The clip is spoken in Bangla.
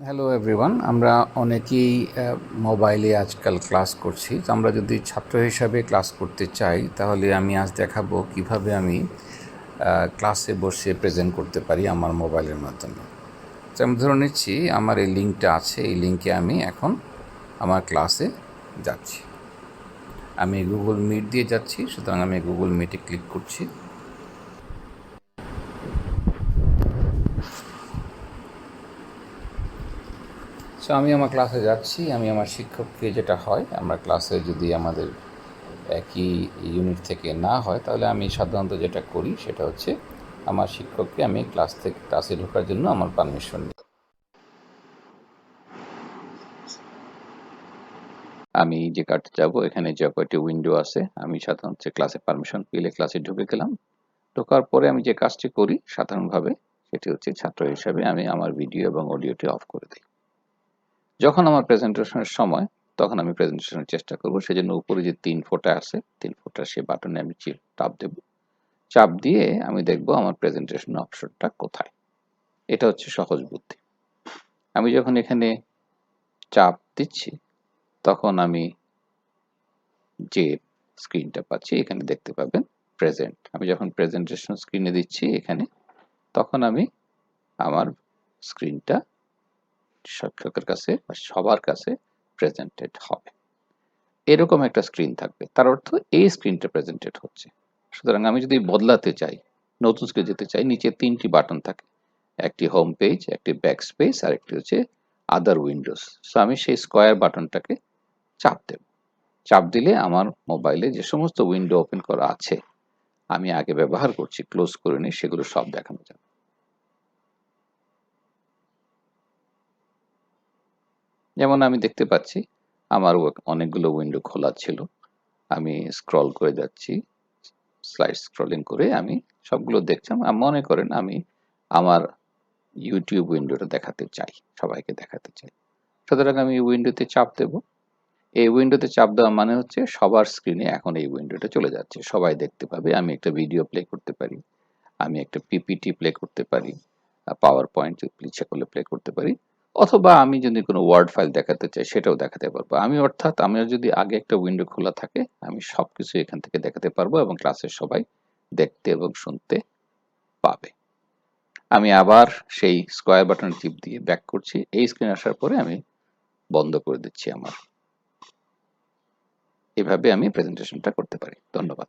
হ্যালো এভরিওয়ান, আমরা অনেকেই মোবাইলে আজকাল ক্লাস করছি। তো আমরা যদি ছাত্র হিসাবে ক্লাস করতে চাই, তাহলে আমি আজ দেখাবো কিভাবে আমি ক্লাসে বসে প্রেজেন্ট করতে পারি আমার মোবাইলের মাধ্যমে। তো আমি ধরে নিচ্ছি আমার এই লিঙ্কটা আছে, এই লিঙ্কে আমি এখন আমার ক্লাসে যাচ্ছি। আমি গুগল মিট দিয়ে যাচ্ছি, সুতরাং আমি গুগল মিটে ক্লিক করছি। সো আমি আমার ক্লাসে যাচ্ছি। আমি আমার শিক্ষককে, যেটা হয় আমরা ক্লাসে যদি আমাদের একই ইউনিট থেকে না হয়, তাহলে আমি সাধারণত যেটা করি সেটা হচ্ছে আমার শিক্ষককে আমি ক্লাসে ঢোকার জন্য আমার পারমিশন নিই। আমি যে কার্ডে যাব, এখানে যে কয়টি উইন্ডো আছে, আমি সাধারণত ক্লাসে পারমিশন পেলে ক্লাসে ঢুকে গেলাম। ঢোকার পরে আমি যে কাজটি করি সাধারণভাবে, সেটি হচ্ছে ছাত্র হিসাবে আমি আমার ভিডিও এবং অডিওটি অফ করে দিই। যখন আমার প্রেজেন্টেশনের সময়, তখন আমি প্রেজেন্টেশনের চেষ্টা করব। সেজন্য উপরে যে 3 ফোঁটা আছে, 3 ফোঁটার সেই বাটনে আমি টাপ দেব। চাপ দিয়ে আমি দেখব আমার প্রেজেন্টেশন অপশনটা কোথায়। এটা হচ্ছে সহজ বুদ্ধি। আমি যখন এখানে চাপ দিচ্ছি, তখন আমি যে স্ক্রিনটা পাচ্ছি, এখানে দেখতে পাবেন প্রেজেন্ট। আমি যখন প্রেজেন্টেশন স্ক্রিনে দিচ্ছি এখানে, তখন আমি আমার স্ক্রিনটা শিক্ষকের কাছে বা সবার কাছে প্রেজেন্টেড হবে। এরকম একটা স্ক্রিন থাকবে, তার অর্থ এই স্ক্রিনটা প্রেজেন্টেড হচ্ছে। সুতরাং আমি যদি বদলাতে চাই, নতুন স্ক্রিনে যেতে চাই, নিচে 3টি বাটন থাকে। একটি হোম পেজ, একটি ব্যাক স্পেস, আর একটি হচ্ছে আদার উইন্ডোজ। সো আমি সেই স্কোয়ার বাটনটাকে চাপ দেব। চাপ দিলে আমার মোবাইলে যে সমস্ত উইন্ডো ওপেন করা আছে, আমি আগে ব্যবহার করছি, ক্লোজ করে নিই, সেগুলো সব দেখানো যাবে। যেমন আমি দেখতে পাচ্ছি আমার অনেকগুলো উইন্ডো খোলা ছিল। আমি স্ক্রল করে যাচ্ছি, স্লাইড স্ক্রলিং করে আমি সবগুলো দেখছিলাম। মনে করেন আমি আমার ইউটিউব উইন্ডোটা দেখাতে চাই, সবাইকে দেখাতে চাই। সুতরাং আমি এই উইন্ডোতে চাপ দেব। এই উইন্ডোতে চাপ দেওয়া মানে হচ্ছে সবার স্ক্রিনে এখন এই উইন্ডোটা চলে যাচ্ছে, সবাই দেখতে পাবে। আমি একটা ভিডিও প্লে করতে পারি, আমি একটা পিপিটি প্লে করতে পারি, পাওয়ার পয়েন্ট ইচ্ছা করলে প্লে করতে পারি, অথবা আমি যদি কোনো ওয়ার্ড ফাইল দেখাতে চাই সেটাও দেখাতে পারবো। আমি অর্থাৎ আমার যদি আগে একটা উইন্ডো খোলা থাকে, আমি সবকিছু এখান থেকে দেখাতে পারবো এবং ক্লাসের সবাই দেখতে এবং শুনতে পাবে। আমি আবার সেই স্কোয়ার বাটন টিপ দিয়ে ব্যাক করছি। এই স্ক্রিন আসার পরে আমি বন্ধ করে দিচ্ছি আমার। এভাবে আমি প্রেজেন্টেশনটা করতে পারি। ধন্যবাদ।